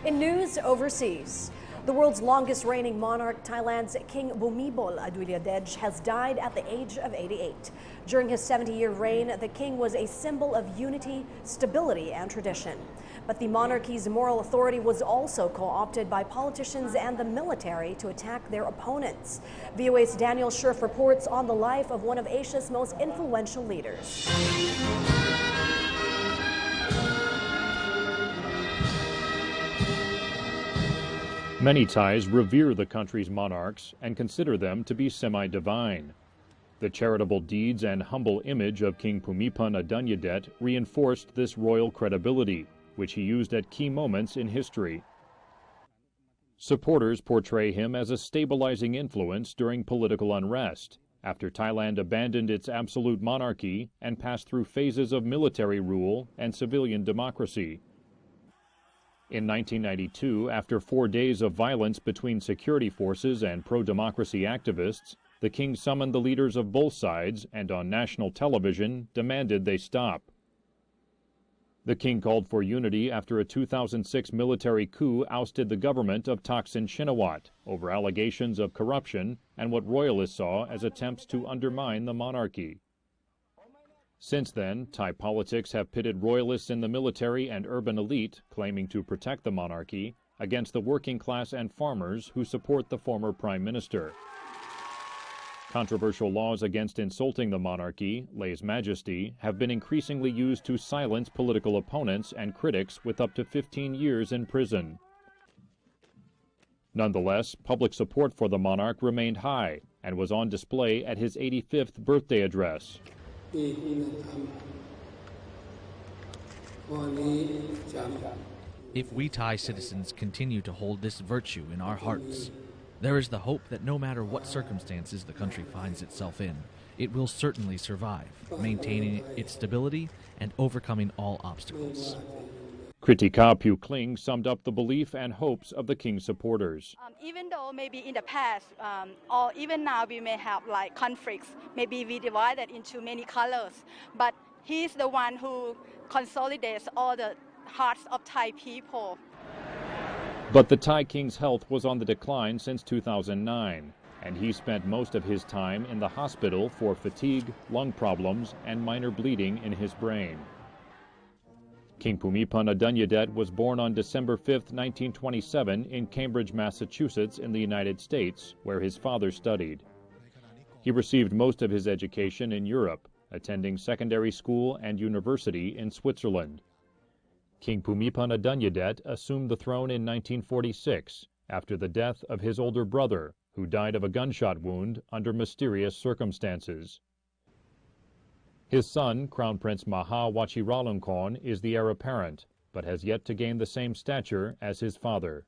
In news overseas, the world's longest reigning monarch, Thailand's King Bhumibol Adulyadej, has died at the age of 88. During his 70-year reign, the king was a symbol of unity, stability, and tradition. But the monarchy's moral authority was also co-opted by politicians and the military to attack their opponents. VOA's Daniel Scherf reports on the life of one of Asia's most influential leaders. Many Thais revere the country's monarchs and consider them to be semi-divine. The charitable deeds and humble image of King Bhumibol Adulyadej reinforced this royal credibility, which he used at key moments in history. Supporters portray him as a stabilizing influence during political unrest, after Thailand abandoned its absolute monarchy and passed through phases of military rule and civilian democracy. In 1992, after 4 days of violence between security forces and pro-democracy activists, the king summoned the leaders of both sides and on national television demanded they stop. The king called for unity after a 2006 military coup ousted the government of Thaksin Shinawatra over allegations of corruption and what royalists saw as attempts to undermine the monarchy. Since then, Thai politics have pitted royalists in the military and urban elite claiming to protect the monarchy against the working class and farmers who support the former prime minister. Controversial laws against insulting the monarchy, lèse-majesté, have been increasingly used to silence political opponents and critics with up to 15 years in prison. Nonetheless, public support for the monarch remained high and was on display at his 85th birthday address. If we Thai citizens continue to hold this virtue in our hearts, there is the hope that no matter what circumstances the country finds itself in, it will certainly survive, maintaining its stability and overcoming all obstacles. Kritika Pukling summed up the belief and hopes of the king's supporters. Even though maybe in the past or even now we may have like conflicts, maybe we divided into many colors, but he's the one who consolidates all the hearts of Thai people. But the Thai king's health was on the decline since 2009, and he spent most of his time in the hospital for fatigue, lung problems, and minor bleeding in his brain. King Bhumibol Adulyadej was born on December 5, 1927 in Cambridge, Massachusetts in the United States, where his father studied. He received most of his education in Europe, attending secondary school and university in Switzerland. King Bhumibol Adulyadej assumed the throne in 1946 after the death of his older brother, who died of a gunshot wound under mysterious circumstances. His son, Crown Prince Maha Vajiralongkorn, is the heir apparent, but has yet to gain the same stature as his father.